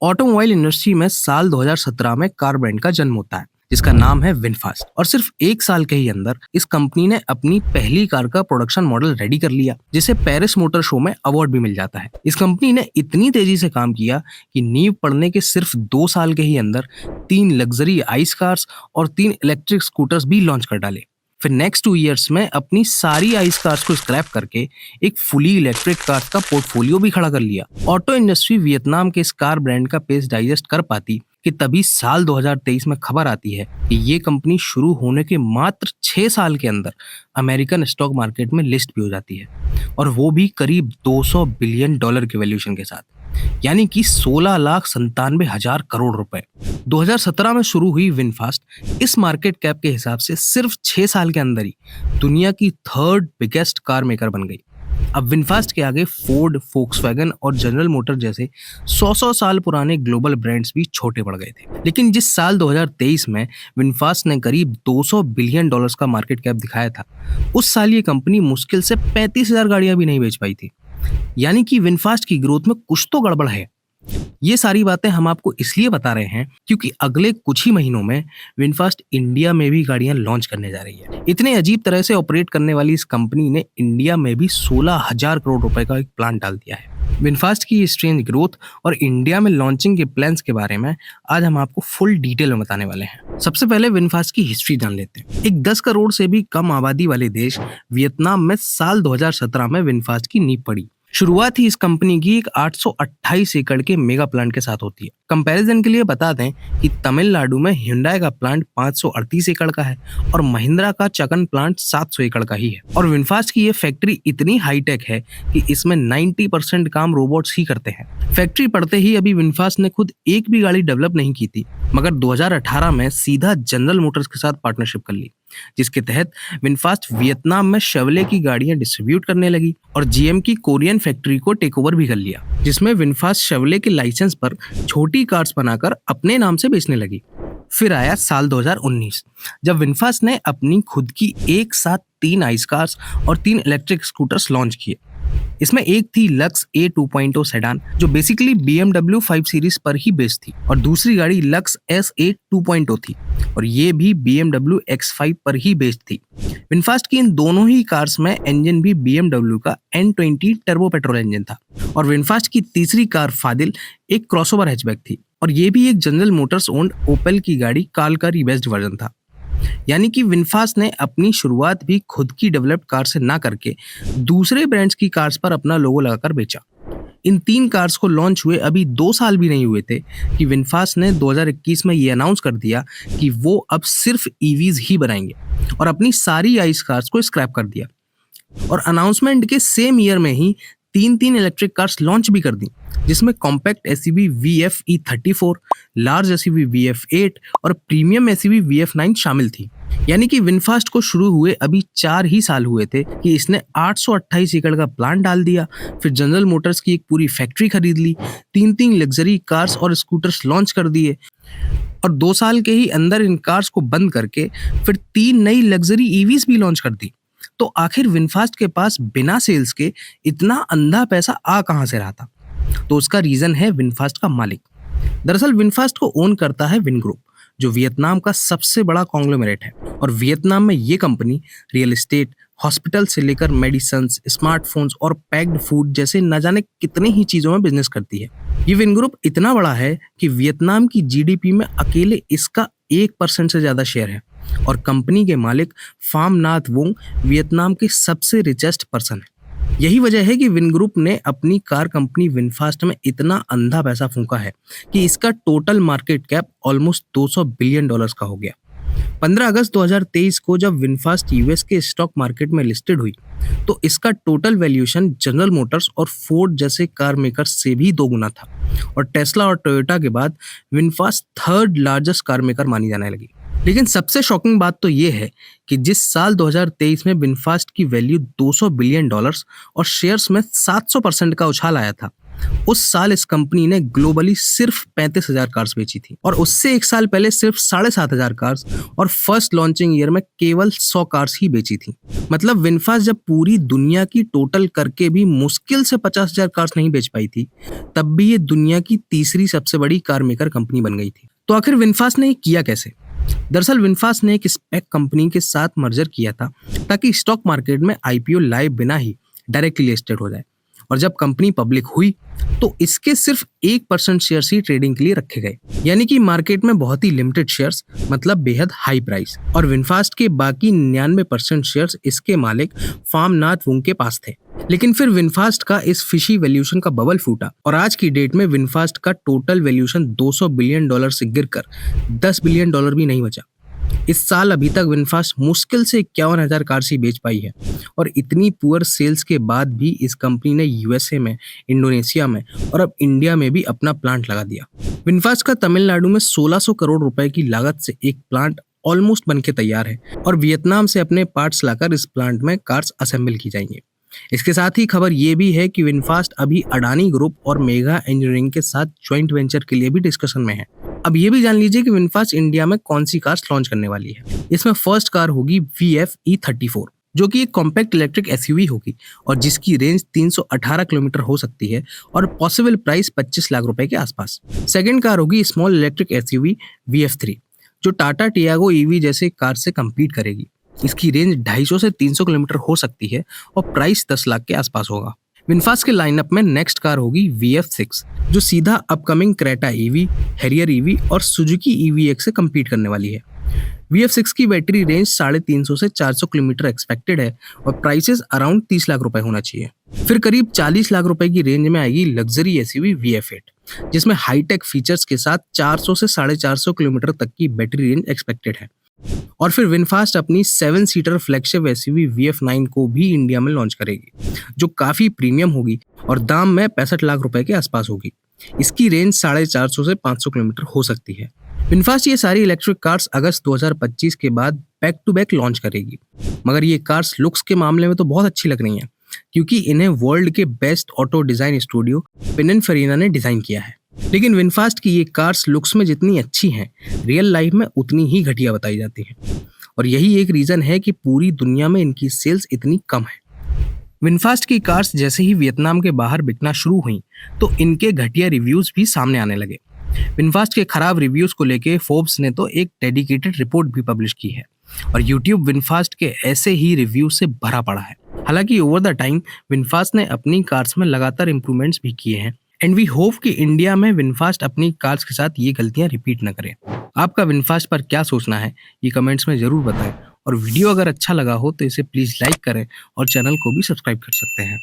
Automobile industry में साल 2017 में कार ब्रांड का जन्म होता है जिसका नाम है विनफास्ट। और सिर्फ एक साल के ही अंदर इस कंपनी ने अपनी पहली कार का प्रोडक्शन मॉडल रेडी कर लिया, जिसे पेरिस मोटर शो में अवार्ड भी मिल जाता है। इस कंपनी ने इतनी तेजी से काम किया कि नींव पड़ने के सिर्फ 2 साल के ही अंदर 3 लग्जरी आइस कार्स और 3 इलेक्ट्रिक स्कूटर्स भी लॉन्च कर डाले। फिर नेक्स्ट 2 इयर्स में अपनी सारी आइस कार्स को स्क्रैप करके एक फुली इलेक्ट्रिक कार्स का पोर्टफोलियो भी खड़ा कर लिया। ऑटो इंडस्ट्री वियतनाम के इस कार ब्रांड का पेस डाइजेस्ट कर पाती कि तभी साल 2023 में खबर आती है कि ये कंपनी शुरू होने के मात्र 6 साल के अंदर अमेरिकन स्टॉक मार्केट में लिस्ट भी हो जाती है, और वो भी करीब $200 बिलियन के वैल्यूएशन के साथ, यानी कि 16,97,000 करोड़ रुपए। 2017 में शुरू हुई विनफास्ट इस मार्केट कैप के हिसाब से सिर्फ 6 साल के अंदर ही दुनिया की 3rd बिगेस्ट कार मेकर बन गई। अब विनफास्ट के आगे फोर्ड, फोक्सवैगन और जनरल मोटर जैसे 100 साल पुराने ग्लोबल ब्रांड्स भी छोटे पड़ गए थे। लेकिन जिस साल 2023 में विनफास्ट ने करीब $200 बिलियन का मार्केट कैप दिखाया था, उस साल ये कंपनी मुश्किल से 35,000 गाड़ियां भी नहीं बेच पाई थी। यानी कि विनफास्ट की ग्रोथ में कुछ तो गड़बड़ है। ये सारी बातें हम आपको इसलिए बता रहे हैं क्योंकि अगले कुछ ही महीनों में विनफास्ट इंडिया में भी गाड़ियां लॉन्च करने जा रही है। इतने अजीब तरह से ऑपरेट करने वाली इस कंपनी ने इंडिया में भी 16,000 करोड़ रुपए का एक प्लान डाल दिया है। विनफास्ट की स्ट्रेंज ग्रोथ और इंडिया में लॉन्चिंग के प्लान्स के बारे में आज हम आपको फुल डिटेल में बताने वाले हैं। सबसे पहले विनफास्ट की हिस्ट्री जान लेते हैं। एक 10 करोड़ से भी कम आबादी वाले देश वियतनाम में साल 2017 में विनफास्ट की नींव पड़ी। शुरुआत ही इस कंपनी की एक 828 एकड़ के मेगा प्लांट के साथ होती है। कंपैरिजन के लिए बता दें कि तमिलनाडु में Hyundai का प्लांट 538 एकड़ का है और महिंद्रा का चकन प्लांट 700 एकड़ का ही है। और विनफास्ट की ये फैक्ट्री इतनी हाईटेक है कि इसमें 90% काम रोबोट्स ही करते हैं। फैक्ट्री पड़ते ही अभी विनफास्ट ने खुद एक भी गाड़ी डेवलप नहीं की थी, मगर 2018 में सीधा जनरल मोटर्स के साथ पार्टनरशिप कर ली, जिसके तहत विनफास्ट वियतनाम में शेवले की गाड़ियां डिस्ट्रीब्यूट करने लगी और जीएम की कोरियन फैक्ट्री को टेक ओवर भी कर लिया, जिसमें विनफास्ट शेवले के लाइसेंस पर छोटी कार्स बनाकर अपने नाम से बेचने लगी। फिर आया साल 2019, जब विनफास्ट ने अपनी खुद की एक साथ 3 आइस कार्स और 3 इलेक्ट्रिक स्कूटर्स लॉन्च किए। इसमें एक थी लक्स ए 2.0 सेडान, जो बेसिकली BMW 5 सीरीज पर ही बेस्ड थी, और दूसरी गाड़ी लक्स एस ए 2.0 थी और ये भी BMW X5 पर ही बेस्ड थी। विनफास्ट की इन दोनों ही कार्स में इंजन भी BMW का N20 टर्बो पेट्रोल इंजन था। और विनफास्ट की तीसरी कार फादिल एक क्रॉसओवर हैचबैक थी और ये भी एक जनरल मोटर्स ओन्ड ओपेल की गाड़ी काल का रिबेस्ड वर्जन था। यानी कि विनफास्ट ने अपनी शुरुआत भी खुद की डेवलप्ड कार से ना करके दूसरे ब्रांड्स की कार्स पर अपना लोगो लगाकर बेचा। इन 3 कार्स को लॉन्च हुए अभी 2 साल भी नहीं हुए थे कि विनफास्ट ने 2021 में ये अनाउंस कर दिया कि वो अब सिर्फ ईवीज ही बनाएंगे और अपनी सारी आइस कार्स को स्क्रैप कर दिया। और अनाउंसमेंट के सेम ईयर में ही 3 इलेक्ट्रिक कार्स लॉन्च भी कर दी, जिसमें compact SUV VF-E34, large SUV VF-8 और प्रीमियम एसयूवी VF-9 शामिल थी। यानी कि विनफास्ट को शुरू हुए अभी 4 ही साल हुए थे कि इसने 828 एकड़ का प्लांट डाल दिया, फिर जनरल मोटर्स की एक पूरी फैक्ट्री खरीद ली, 3 लग्जरी कार्स और स्कूटर्स लॉन्च कर दिए और 2 साल के ही अंदर इन कार्स को बंद करके फिर 3 नई लग्जरी ईवीज भी लॉन्च कर दी। तो आखिर विनफास्ट के पास बिना सेल्स के इतना अंधा पैसा आ कहां से रहा था? तो उसका रीजन है विनफास्ट का मालिक। दरअसल विनफास्ट को ओन करता है विन ग्रुप, जो वियतनाम का सबसे बड़ा कॉन्ग्लोमरेट है। और वियतनाम में ये कंपनी रियल एस्टेट, हॉस्पिटल से लेकर मेडिसिन, स्मार्टफोन्स और पैक्ड फूड जैसे न जाने कितने ही चीजों में बिजनेस करती है। ये विन ग्रुप इतना बड़ा है कि वियतनाम की जीडीपी में अकेले इसका 1% से ज्यादा शेयर है और कंपनी के मालिक फाम नाथ वोंग वियतनाम के सबसे रिचेस्ट पर्सन है। यही वजह है कि विन ग्रुप ने अपनी कार कंपनी विनफास्ट में इतना अंधा पैसा फूंका है कि इसका total market cap almost $200 billion का हो गया। 15 अगस्त 2023 को जब विनफास्ट यूएस के स्टॉक मार्केट में लिस्टेड हुई तो इसका टोटल वैल्यूएशन जनरल मोटर्स और फोर्ड जैसे कार मेकर्स से भी 2 गुना था और टेस्ला और टोयोटा के बाद VinFast 3rd largest car maker मानी जाने लगी। लेकिन सबसे शॉकिंग बात तो ये है कि जिस साल 2023 में विनफास्ट की वैल्यू $200 बिलियन और शेयर्स में 700% का उछाल आया था, उस साल इस कंपनी ने ग्लोबली सिर्फ 35,000 कार्स बेची थी और उससे एक साल पहले सिर्फ 7,500 कार्स और फर्स्ट लॉन्चिंग ईयर में केवल 100 कार्स ही बेची थी। मतलब विनफास्ट जब पूरी दुनिया की टोटल करके भी मुश्किल से 50,000 कार्स नहीं बेच पाई थी, तब भी ये दुनिया की तीसरी सबसे बड़ी कार मेकर कंपनी बन गई थी। तो आखिर विनफास्ट ने किया कैसे? दरअसल विनफास्ट ने एक स्पेक कंपनी के साथ मर्जर किया था ताकि स्टॉक मार्केट में आईपीओ लाए बिना ही डायरेक्टली लिस्टेड हो जाए। और जब कंपनी पब्लिक हुई तो इसके सिर्फ 1% शेयर्स ही ट्रेडिंग के लिए रखे गए, यानी कि मार्केट में बहुत ही लिमिटेड शेयर्स, मतलब बेहद हाई प्राइस। और विनफास्ट के बाकी 99% शेयर्स इसके मालिक फार्म नाथ वुंग के पास थे। लेकिन फिर विनफास्ट का इस फिशी वैल्यूएशन का बबल फूटा और आज की डेट में विनफास्ट का टोटल वैल्यूएशन $200 बिलियन से गिरकर $10 बिलियन भी नहीं बचा। इस साल अभी तक विनफास्ट मुश्किल से 51,000 कार्स ही बेच पाई है और इतनी पुअर सेल्स के बाद भी इस कंपनी ने यूएसए में, इंडोनेशिया में और अब इंडिया में भी अपना प्लांट लगा दिया। विनफास्ट का तमिलनाडु में 1600 करोड़ रुपए की लागत से एक प्लांट ऑलमोस्ट बनके तैयार है और वियतनाम से अपने पार्ट्स लाकर इस प्लांट में कार्स असेंबल की जाएंगे। इसके साथ ही खबर ये भी है कि विनफास्ट अभी अडानी ग्रुप और मेगा इंजीनियरिंग के साथ ज्वाइंट वेंचर के लिए भी डिस्कशन में है। अब ये भी जान लीजिए कि विनफास्ट इंडिया में कौन सी कार्स लॉन्च करने वाली है। इसमें फर्स्ट कार होगी VF E34, जो कि एक कॉम्पैक्ट इलेक्ट्रिक SUV होगी और जिसकी रेंज 318 किलोमीटर हो सकती है और पॉसिबल प्राइस 25 लाख रुपए के आसपास। सेकंड कार होगी स्मॉल इलेक्ट्रिक SUV VF3, जो टाटा टियागो EV जैसे कार से कम्पीट करेगी। इसकी रेंज 250 से 300 किलोमीटर हो सकती है और प्राइस 10 लाख के आसपास होगा। विनफास्ट के लाइनअप में नेक्स्ट कार होगी VF6, जो सीधा upcoming Creta EV, Harrier EV और सुजुकी EVX से कम्पीट करने वाली है। VF6 की बैटरी रेंज 350 से 400 किलोमीटर एक्सपेक्टेड है और प्राइसेस अराउंड 30 लाख रुपए होना चाहिए। फिर करीब 40 लाख रुपए की रेंज में आएगी लग्जरी SUV VF8, जिसमें हाईटेक फीचर्स के साथ 400 से 450 किलोमीटर तक की बैटरी रेंज एक्सपेक्टेड है। और फिर विनफास्ट अपनी 7 सीटर फ्लैगशिप SUV VF9 को भी इंडिया में लॉन्च करेगी, जो काफी प्रीमियम होगी और दाम में 65 लाख रुपए के आसपास होगी। इसकी रेंज 450 से 500 किलोमीटर हो सकती है। विनफास्ट ये सारी इलेक्ट्रिक कार्स अगस्त 2025 के बाद बैक टू बैक लॉन्च करेगी, मगर ये कार्स लुक्स के मामले में तो बहुत अच्छी लग रही हैं, क्योंकि इन्हें वर्ल्ड के best auto design studio Pininfarina ने डिजाइन किया है। लेकिन विनफास्ट की ये कार्स लुक्स में जितनी अच्छी हैं, रियल लाइफ में उतनी ही घटिया बताई जाती हैं और यही एक रीजन है कि पूरी दुनिया में इनकी सेल्स इतनी कम है। विनफास्ट की कार्स जैसे ही वियतनाम के बाहर बिकना शुरू हुई तो इनके घटिया रिव्यूज भी सामने आने लगे। विनफास्ट के खराब रिव्यूज को लेके फोर्ब्स ने तो एक डेडिकेटेड रिपोर्ट भी पब्लिश की है और यूट्यूब विनफास्ट के ऐसे ही रिव्यूज से भरा पड़ा है। हालांकि ओवर द टाइम विनफास्ट ने अपनी कार्स में लगातार इंप्रूवमेंट्स भी किए हैं एंड वी होप कि इंडिया में विनफास्ट अपनी कार्स के साथ ये गलतियां रिपीट न करें। आपका विनफास्ट पर क्या सोचना है ये कमेंट्स में जरूर बताएं और वीडियो अगर अच्छा लगा हो तो इसे प्लीज लाइक करें और चैनल को भी सब्सक्राइब कर सकते हैं।